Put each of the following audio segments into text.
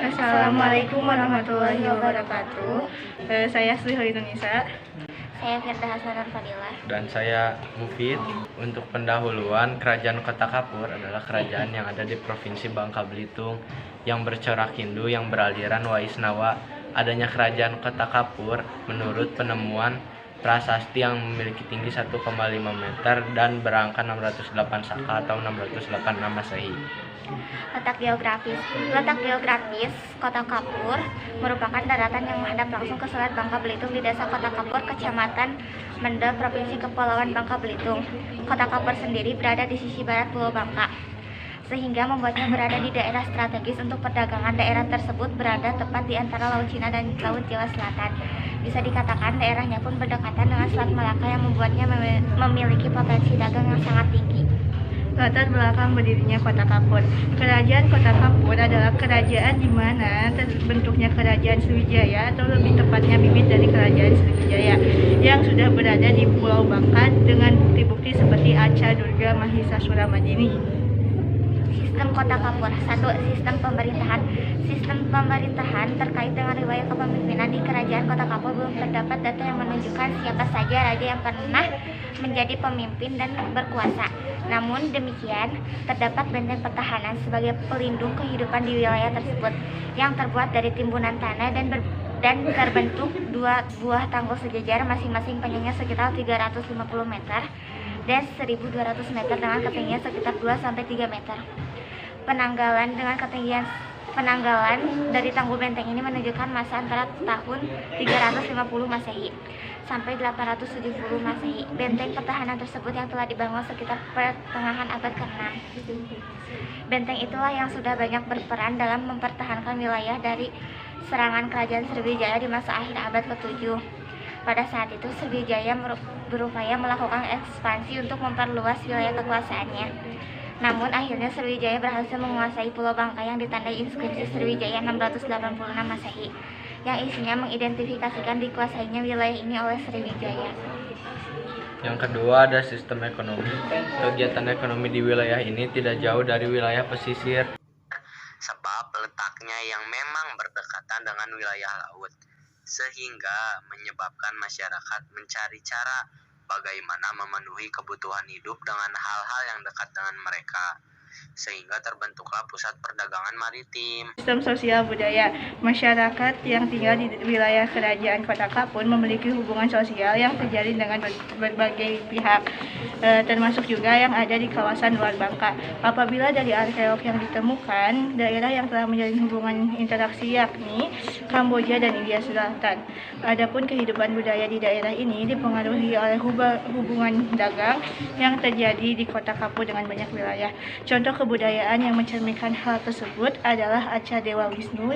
Assalamualaikum warahmatullahi wabarakatuh. Saya Sri Holinunisa. Saya Firda Hasanur Fadilah. Dan saya Mufid. Untuk pendahuluan, Kerajaan Kota Kapur adalah kerajaan yang ada di Provinsi Bangka Belitung yang bercorak Hindu yang beraliran Waisnawa. Adanya Kerajaan Kota Kapur menurut penemuan prasasti yang memiliki tinggi 1,5 meter dan berangka 608 saka atau 686 Masehi. Letak geografis Kota Kapur merupakan daratan yang menghadap langsung ke Selat Bangka Belitung di Desa Kota Kapur, Kecamatan Mende, Provinsi Kepulauan Bangka Belitung. Kota Kapur sendiri berada di sisi barat Pulau Bangka, sehingga membuatnya berada di daerah strategis untuk perdagangan. Daerah tersebut berada tepat di antara Laut Cina dan Laut Jawa Selatan. Bisa dikatakan daerahnya pun berdekatan dengan Selat Malaka yang membuatnya memiliki potensi dagang yang sangat tinggi. Latar belakang berdirinya Kota Kapur. Kerajaan Kota Kapur adalah kerajaan di mana terbentuknya Kerajaan Sriwijaya, atau lebih tepatnya bibit dari Kerajaan Sriwijaya yang sudah berada di Pulau Bangka dengan bukti-bukti seperti Aca, Durga, Mahisa, Suramajini. Sistem Kota Kapur. 1. Sistem pemerintahan terkait dengan riwayat kepemimpinan di Kerajaan Kota Kapur belum terdapat data yang menunjukkan siapa saja raja yang pernah menjadi pemimpin dan berkuasa. Namun demikian, terdapat benteng pertahanan sebagai pelindung kehidupan di wilayah tersebut yang terbuat dari timbunan tanah dan terbentuk 2 buah tanggul sejajar, masing-masing panjangnya sekitar 350 meter dan 1.200 meter dengan ketinggian sekitar 2-3 meter. Penanggalan dari tanggul benteng ini menunjukkan masa antara tahun 350 Masehi sampai 870 Masehi. Benteng pertahanan tersebut yang telah dibangun sekitar pertengahan abad ke-6. Benteng itulah yang sudah banyak berperan dalam mempertahankan wilayah dari serangan Kerajaan Sriwijaya di masa akhir abad ke-7. Pada saat itu Sriwijaya berupaya melakukan ekspansi untuk memperluas wilayah kekuasaannya. Namun akhirnya Sriwijaya berhasil menguasai Pulau Bangka yang ditandai inskripsi Sriwijaya 686 Masehi, yang isinya mengidentifikasikan dikuasainya wilayah ini oleh Sriwijaya. Yang kedua ada sistem ekonomi. Kegiatan ekonomi di wilayah ini tidak jauh dari wilayah pesisir, sebab letaknya yang memang berdekatan dengan wilayah laut, sehingga menyebabkan masyarakat mencari cara bagaimana memenuhi kebutuhan hidup dengan hal-hal yang dekat dengan mereka, sehingga terbentuklah pusat perdagangan maritim. Sistem sosial budaya. Masyarakat yang tinggal di wilayah Kerajaan Kota Kapur memiliki hubungan sosial yang terjalin dengan berbagai pihak, termasuk juga yang ada di kawasan luar Bangka. Apabila dari arkeolog yang ditemukan, daerah yang telah menjalin hubungan interaksi yakni Kamboja dan India Selatan. Adapun kehidupan budaya di daerah ini dipengaruhi oleh hubungan dagang yang terjadi di Kota Kapur dengan banyak wilayah. Contoh kebudayaan yang mencerminkan hal tersebut adalah Aca Dewa Wisnu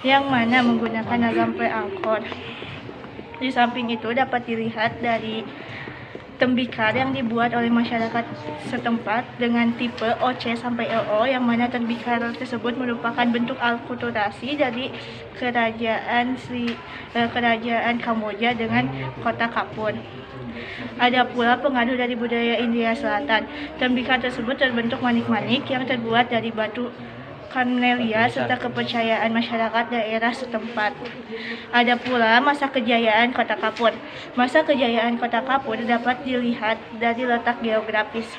yang mana menggunakan logam pre-angkor. Di samping itu dapat dilihat dari tembikar yang dibuat oleh masyarakat setempat dengan tipe OC sampai LO, yang mana tembikar tersebut merupakan bentuk akulturasi dari kerajaan Kamboja dengan Kota Kapur. Ada pula pengaruh dari budaya India Selatan. Tembikar tersebut terbentuk manik-manik yang terbuat dari batu karnelia serta kepercayaan masyarakat daerah setempat. Ada pula masa kejayaan Kota Kapur. Masa kejayaan Kota Kapur dapat dilihat dari letak geografis.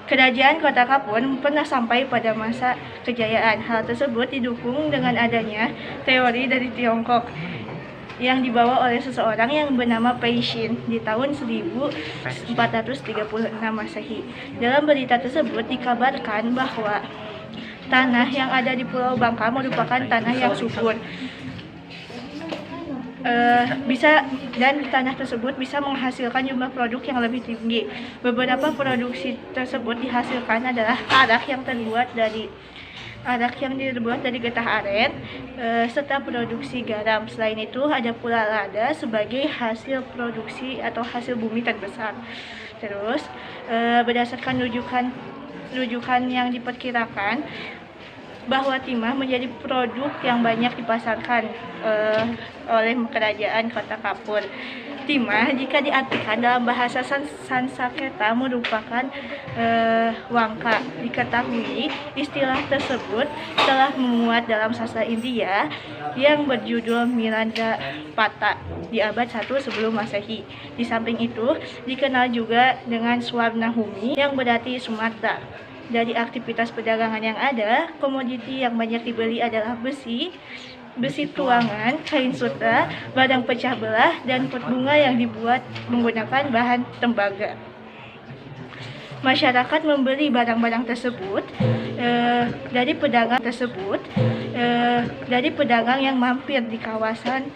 Kerajaan Kota Kapur pernah sampai pada masa kejayaan. Hal tersebut didukung dengan adanya teori dari Tiongkok yang dibawa oleh seseorang yang bernama Pei Xin di tahun 1436 Masehi. Dalam berita tersebut dikabarkan bahwa tanah yang ada di Pulau Bangka merupakan tanah yang subur. Dan tanah tersebut bisa menghasilkan jumlah produk yang lebih tinggi. Beberapa produksi tersebut dihasilkan adalah arak yang terbuat dari getah aren, serta produksi garam. Selain itu ada pula lada sebagai hasil produksi atau hasil bumi terbesar. Terus berdasarkan rujukan yang diperkirakan, bahwa timah menjadi produk yang banyak dipasarkan oleh kerajaan Kota Kapur. Timah jika diartikan dalam bahasa Sanskerta merupakan wangka. Diketahui istilah tersebut telah memuat dalam sastra India yang berjudul Miranda Pata di abad 1 sebelum Masehi. Di samping itu dikenal juga dengan Swarnahumi yang berarti Sumatera. Dari aktivitas perdagangan yang ada, komoditi yang banyak dibeli adalah besi tuangan, kain sutra, barang pecah belah, dan pot bunga yang dibuat menggunakan bahan tembaga. Masyarakat membeli barang-barang tersebut dari pedagang yang mampir di kawasan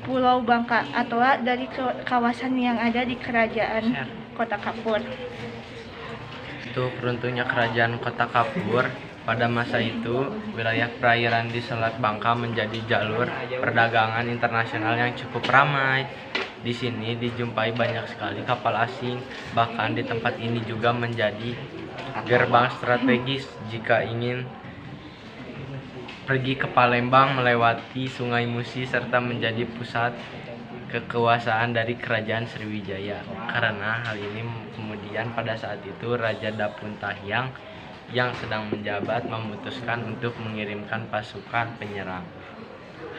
Pulau Bangka atau dari kawasan yang ada di kerajaan Kota Kapur. Itu runtuhnya kerajaan Kota Kapur. Pada masa itu, wilayah perairan di Selat Bangka menjadi jalur perdagangan internasional yang cukup ramai. Di sini dijumpai banyak sekali kapal asing, bahkan di tempat ini juga menjadi gerbang strategis jika ingin pergi ke Palembang melewati Sungai Musi serta menjadi pusat kekuasaan dari Kerajaan Sriwijaya. Karena hal ini kemudian pada saat itu Raja Dapuntahyang yang sedang menjabat memutuskan untuk mengirimkan pasukan penyerang.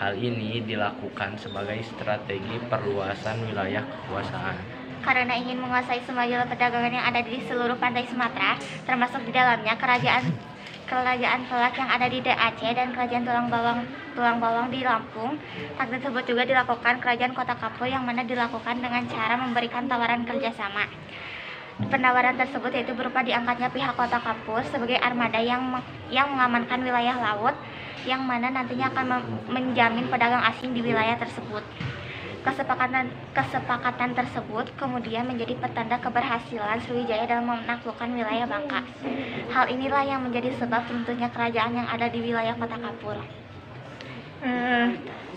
Hal ini dilakukan sebagai strategi perluasan wilayah kekuasaan. Karena ingin menguasai semua jalur perdagangan yang ada di seluruh pantai Sumatera, termasuk di dalamnya kerajaan Pelak yang ada di Aceh dan kerajaan Tulang Bawang di Lampung. Hal tersebut juga dilakukan kerajaan Kota Kapur yang mana dilakukan dengan cara memberikan tawaran kerjasama. Penawaran tersebut yaitu berupa diangkatnya pihak Kota Kapur sebagai armada yang mengamankan wilayah laut yang mana nantinya akan menjamin pedagang asing di wilayah tersebut. Kesepakatan tersebut kemudian menjadi petanda keberhasilan Sriwijaya dalam menaklukkan wilayah Bangka. Hal inilah yang menjadi sebab runtuhnya kerajaan yang ada di wilayah Kota Kapur.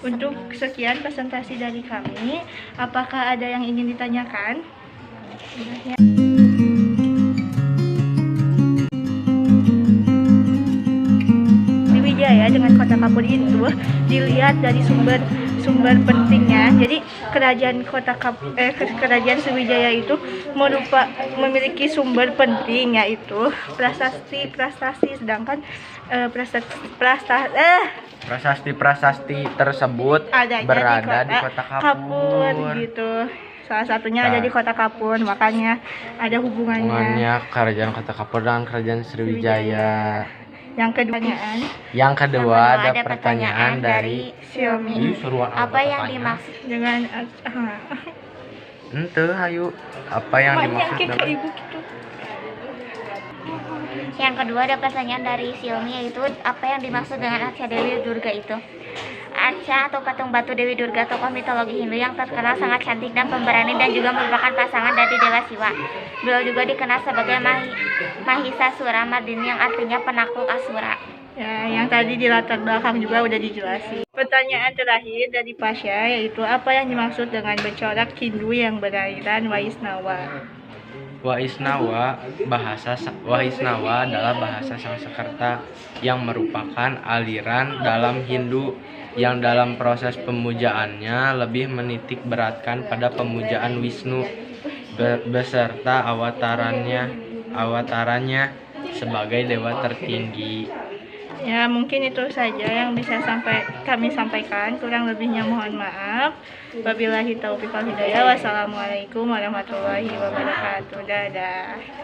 Untuk sekian presentasi dari kami, apakah ada yang ingin ditanyakan? Sriwijaya dengan Kota Kapur itu dilihat dari sumber pentingnya. Jadi kerajaan kerajaan Sriwijaya itu memiliki sumber penting yaitu prasasti, sedangkan prasasti tersebut berada di Kota Kapur gitu. Salah satunya ada di Kota Kapur, makanya ada hubungannya kerajaan Kota Kapur dan kerajaan Sriwijaya. Yang kedua ada pertanyaan dari Xiaomi. Apa yang dimaksud dengan apa yang dimaksud dengan ibu gitu? Yang kedua ada pertanyaan dari Xiaomi, yaitu apa yang dimaksud dengan Arca Dewi Durga itu? Arca atau patung batu Dewi Durga, tokoh mitologi Hindu yang terkenal sangat cantik dan pemberani dan juga merupakan pasangan dari Dewa Siwa. Beliau juga dikenal sebagai Mahisasura Mardini yang artinya penakluk Asura. Ya, yang tadi di latar belakang juga udah dijelasin. Pertanyaan terakhir dari Pasha yaitu apa yang dimaksud dengan bercorak Hindu yang beraliran Waisnawa? Waisnawa adalah bahasa Sanskerta yang merupakan aliran dalam Hindu yang dalam proses pemujaannya lebih menitik beratkan pada pemujaan Wisnu beserta awatarannya sebagai dewa tertinggi. Ya, mungkin itu saja yang bisa kami sampaikan. Kurang lebihnya mohon maaf. Wabillahi taufiq wal hidayah. Wassalamualaikum warahmatullahi wabarakatuh. Dadah.